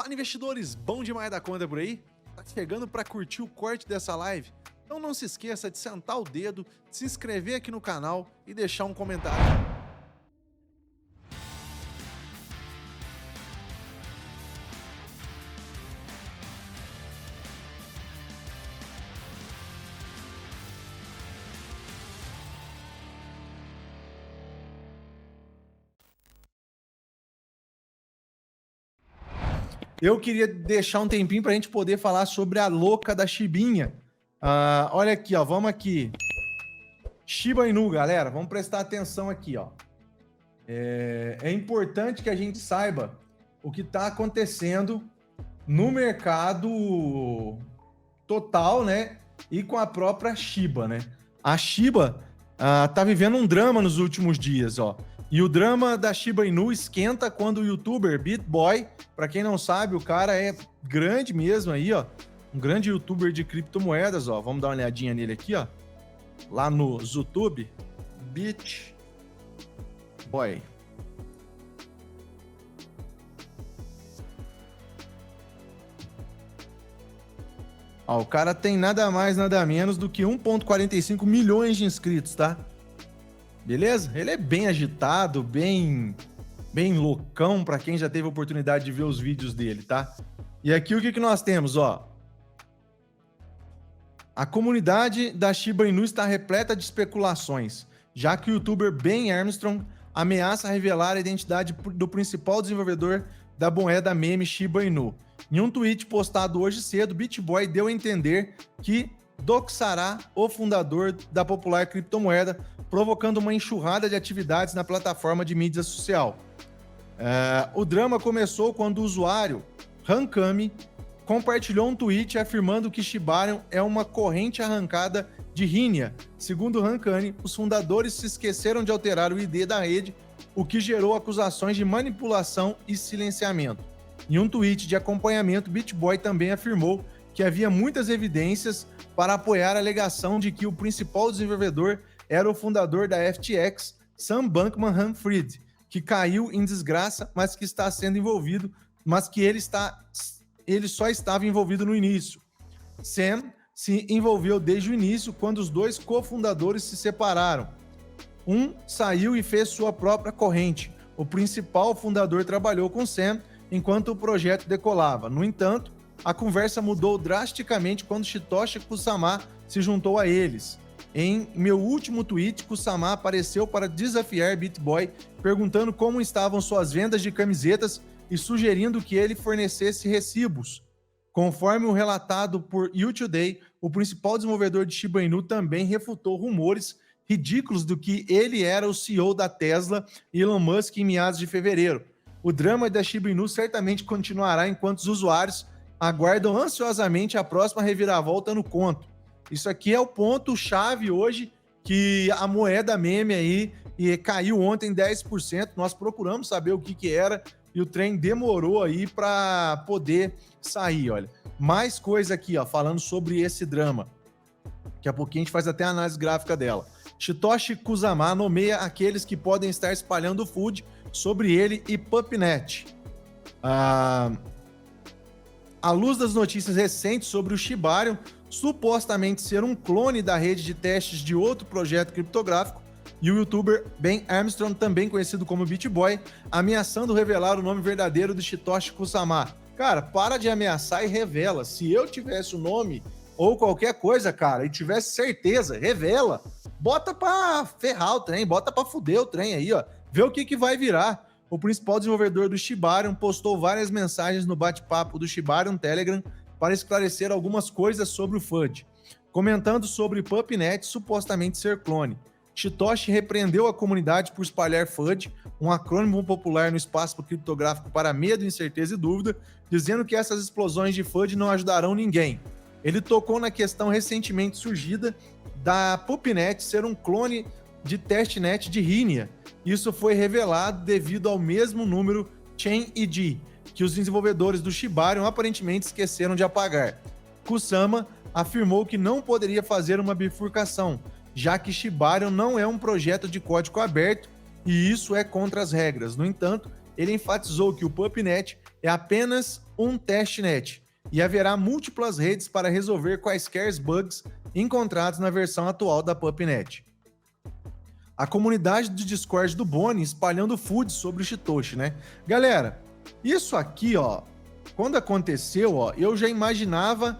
Fala, investidores, bom demais da conta por aí? Tá chegando para curtir o corte dessa live? Então não se esqueça de sentar o dedo, se inscrever aqui no canal e deixar um comentário. Eu queria deixar um tempinho para a gente poder falar sobre a louca da Shibinha. Olha aqui, ó, vamos aqui. Shiba Inu, galera, vamos prestar atenção aqui, ó. É importante que a gente saiba o que está acontecendo no mercado total, né? E com a própria Shiba, né? A Shiba tá vivendo um drama nos últimos dias, ó. E o drama da Shiba Inu esquenta quando o youtuber BitBoy, para quem não sabe, o cara é grande mesmo aí, ó. Um grande youtuber de criptomoedas, ó. Vamos dar uma olhadinha nele aqui, ó. Lá no YouTube, BitBoy. Ó, o cara tem nada mais, nada menos do que 1,45 milhões de inscritos, tá? Beleza? Ele é bem agitado, bem loucão, para quem já teve a oportunidade de ver os vídeos dele, tá? E aqui o que nós temos, ó? A comunidade da Shiba Inu está repleta de especulações, já que o youtuber Ben Armstrong ameaça revelar a identidade do principal desenvolvedor da moeda meme Shiba Inu. Em um tweet postado hoje cedo, BitBoy deu a entender que doxará o fundador da popular criptomoeda, provocando uma enxurrada de atividades na plataforma de mídia social. O drama começou quando o usuário Hankami compartilhou um tweet afirmando que Shibarium é uma corrente arrancada de Rinia. Segundo Hankami, os fundadores se esqueceram de alterar o ID da rede, o que gerou acusações de manipulação e silenciamento. Em um tweet de acompanhamento, BitBoy também afirmou que havia muitas evidências para apoiar a alegação de que o principal desenvolvedor era o fundador da FTX, Sam Bankman-Fried, que caiu em desgraça, mas que está sendo envolvido, mas que ele só estava envolvido no início. Sam se envolveu desde o início, quando os dois cofundadores se separaram. Um saiu e fez sua própria corrente. O principal fundador trabalhou com Sam enquanto o projeto decolava. No entanto, a conversa mudou drasticamente quando Satoshi Kusama se juntou a eles. Em meu último tweet, Kusama apareceu para desafiar BitBoy, perguntando como estavam suas vendas de camisetas e sugerindo que ele fornecesse recibos. Conforme o relatado por YouToday, o principal desenvolvedor de Shiba Inu também refutou rumores ridículos do que ele era o CEO da Tesla, Elon Musk, em meados de fevereiro. O drama da Shiba Inu certamente continuará enquanto os usuários aguardam ansiosamente a próxima reviravolta no conto. Isso aqui é o ponto-chave hoje, que a moeda meme aí caiu ontem 10%. Nós procuramos saber o que era e o trem demorou aí para poder sair, olha. Mais coisa aqui, ó, falando sobre esse drama. Daqui a pouquinho a gente faz até a análise gráfica dela. Satoshi Kusama nomeia aqueles que podem estar espalhando food sobre ele e PubNet. À luz das notícias recentes sobre o Shibarium supostamente ser um clone da rede de testes de outro projeto criptográfico, e o youtuber Ben Armstrong, também conhecido como BitBoy, ameaçando revelar o nome verdadeiro do Satoshi Kusama. Cara, para de ameaçar e revela. Se eu tivesse o nome ou qualquer coisa, cara, e tivesse certeza, revela. Bota pra ferrar o trem, bota pra fuder o trem aí, ó. Vê o que vai virar. O principal desenvolvedor do Shibarium postou várias mensagens no bate-papo do Shibarium Telegram para esclarecer algumas coisas sobre o FUD, comentando sobre PubNet supostamente ser clone. Satoshi repreendeu a comunidade por espalhar FUD, um acrônimo popular no espaço criptográfico para medo, incerteza e dúvida, dizendo que essas explosões de FUD não ajudarão ninguém. Ele tocou na questão recentemente surgida da PubNet ser um clone de testnet de Rinia. Isso foi revelado devido ao mesmo número Chain ID, que os desenvolvedores do Shibarium aparentemente esqueceram de apagar. Kusama afirmou que não poderia fazer uma bifurcação, já que Shibarium não é um projeto de código aberto e isso é contra as regras. No entanto, ele enfatizou que o PubNet é apenas um testnet e haverá múltiplas redes para resolver quaisquer bugs encontrados na versão atual da PubNet. A comunidade do Discord do Boni espalhando food sobre o Shitoshi, né? Galera, isso aqui, ó, quando aconteceu, ó, eu já imaginava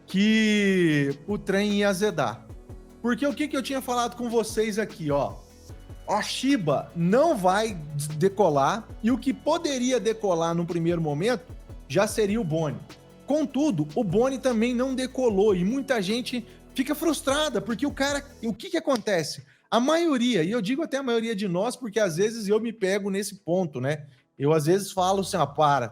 que o trem ia azedar. Porque o que eu tinha falado com vocês aqui, ó? A Shiba não vai decolar e o que poderia decolar no primeiro momento já seria o Boni. Contudo, o Boni também não decolou e muita gente fica frustrada porque o que acontece? A maioria, e eu digo até a maioria de nós, porque às vezes eu me pego nesse ponto, né? Eu às vezes falo assim,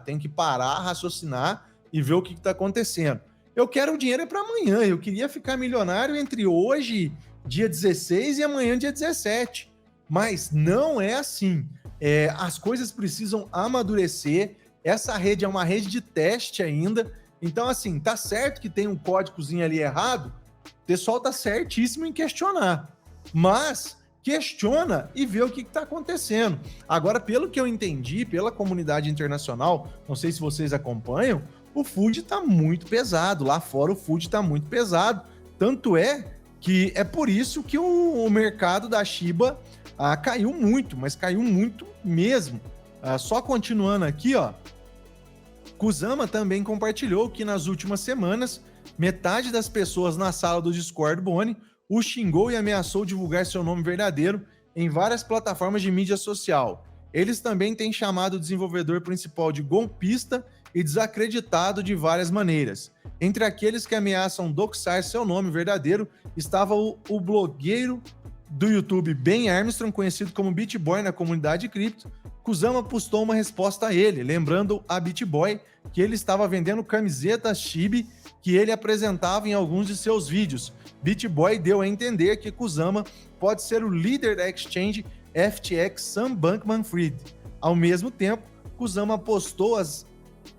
tem que parar, raciocinar e ver o que está acontecendo. Eu quero o dinheiro para amanhã, eu queria ficar milionário entre hoje, dia 16, e amanhã, dia 17. Mas não é assim. As coisas precisam amadurecer. Essa rede é uma rede de teste ainda. Então, assim, tá certo que tem um códigozinho ali errado, o pessoal tá certíssimo em questionar. Mas questiona e vê o que está acontecendo. Agora, pelo que eu entendi, pela comunidade internacional, não sei se vocês acompanham, o food está muito pesado. Lá fora o food está muito pesado. Tanto é que é por isso que o mercado da Shiba caiu muito, mas caiu muito mesmo. Só continuando aqui, ó, Kusama também compartilhou que nas últimas semanas, metade das pessoas na sala do Discord Boni o xingou e ameaçou divulgar seu nome verdadeiro em várias plataformas de mídia social. Eles também têm chamado o desenvolvedor principal de golpista e desacreditado de várias maneiras. Entre aqueles que ameaçam doxar seu nome verdadeiro estava o blogueiro do YouTube Ben Armstrong, conhecido como BitBoy na comunidade cripto. Kusama postou uma resposta a ele, lembrando a BitBoy que ele estava vendendo camisetas Shiba que ele apresentava em alguns de seus vídeos. BitBoy deu a entender que Kusama pode ser o líder da exchange FTX Sam Bankman-Fried. Ao mesmo tempo, Kusama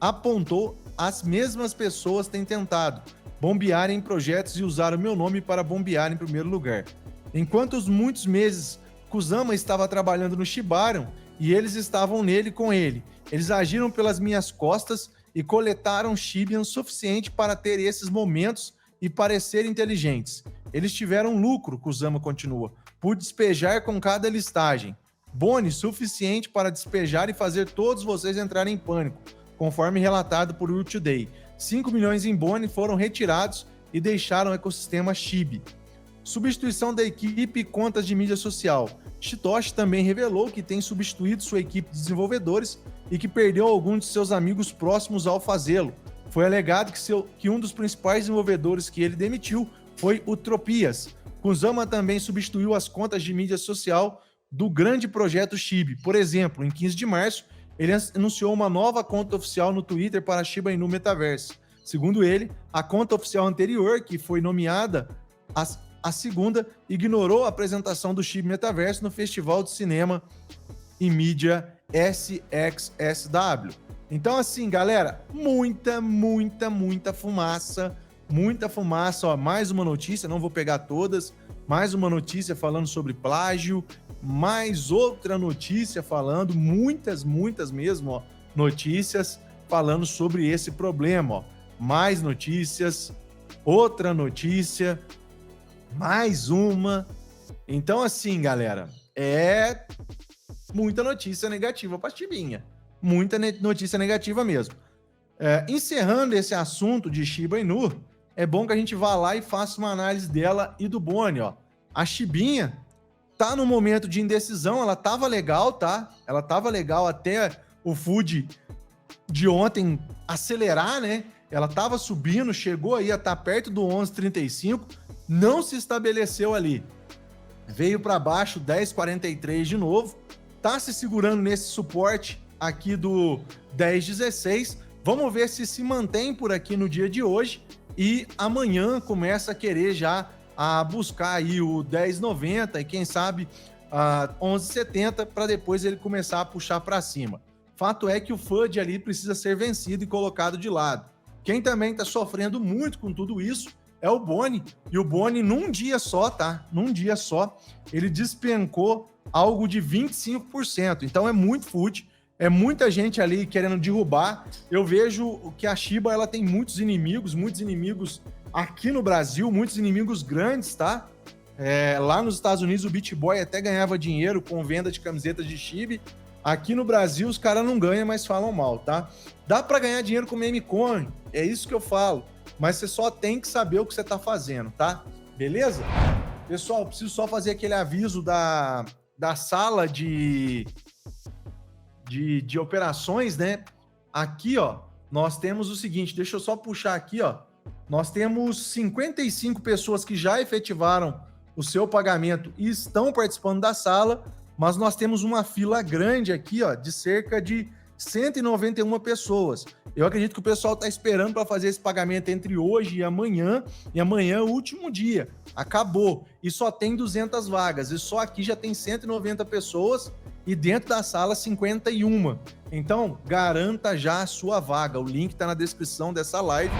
apontou as mesmas pessoas têm tentado bombear em projetos e usar o meu nome para bombear em primeiro lugar. Enquanto os muitos meses Kusama estava trabalhando no Shibarium e eles estavam nele com ele. Eles agiram pelas minhas costas e coletaram Shibian suficiente para ter esses momentos e parecer inteligentes. Eles tiveram lucro, Kusama continua, por despejar com cada listagem. Boni suficiente para despejar e fazer todos vocês entrarem em pânico, conforme relatado por Will Today. 5 milhões em Boni foram retirados e deixaram o ecossistema Shiba. Substituição da equipe e contas de mídia social. Shitoshi também revelou que tem substituído sua equipe de desenvolvedores e que perdeu alguns de seus amigos próximos ao fazê-lo. Foi alegado que um dos principais desenvolvedores que ele demitiu foi o Tropias. Kusama também substituiu as contas de mídia social do grande projeto Shiba. Por exemplo, em 15 de março, ele anunciou uma nova conta oficial no Twitter para Shiba Inu Metaverse. Segundo ele, a conta oficial anterior, que foi nomeada a segunda, ignorou a apresentação do Shiba Metaverse no Festival de Cinema e Mídia SXSW. Então, assim, galera, muita fumaça. Muita fumaça, ó, mais uma notícia, não vou pegar todas, mais uma notícia falando sobre plágio, mais outra notícia falando, muitas mesmo, ó, notícias falando sobre esse problema, ó. Mais notícias, outra notícia, mais uma. Então, assim, galera, é muita notícia negativa para a Shibinha, muita notícia negativa mesmo. Encerrando esse assunto de Shiba Inu, é bom que a gente vá lá e faça uma análise dela e do Boni, ó. A Shibinha tá no momento de indecisão, ela tava legal, tá? Ela tava legal até o food de ontem acelerar, né? Ela tava subindo, chegou aí a estar perto do 11,35, não se estabeleceu ali. Veio para baixo 10,43 de novo, tá se segurando nesse suporte aqui do 10,16. Vamos ver se mantém por aqui no dia de hoje e amanhã começa a querer já a buscar aí o 10,90 e quem sabe 11,70 para depois ele começar a puxar para cima. Fato é que o FUD ali precisa ser vencido e colocado de lado. Quem também está sofrendo muito com tudo isso é o Boni. E o Boni, num dia só, tá? Num dia só, ele despencou algo de 25%. Então é muito FUD. É muita gente ali querendo derrubar. Eu vejo que a Shiba ela tem muitos inimigos aqui no Brasil, muitos inimigos grandes, tá? Lá nos Estados Unidos o BitBoy até ganhava dinheiro com venda de camisetas de Shiba. Aqui no Brasil os caras não ganham, mas falam mal, tá? Dá para ganhar dinheiro com meme coin, é isso que eu falo. Mas você só tem que saber o que você tá fazendo, tá? Beleza? Pessoal, eu preciso só fazer aquele aviso da sala de operações, né? Aqui, ó, nós temos o seguinte, deixa eu só puxar aqui, ó. Nós temos 55 pessoas que já efetivaram o seu pagamento e estão participando da sala, mas nós temos uma fila grande aqui, ó, de cerca de 191 pessoas. Eu acredito que o pessoal está esperando para fazer esse pagamento entre hoje e amanhã é o último dia. Acabou. E só tem 200 vagas. E só aqui já tem 190 pessoas e dentro da sala 51. Então, garanta já a sua vaga. O link está na descrição dessa live.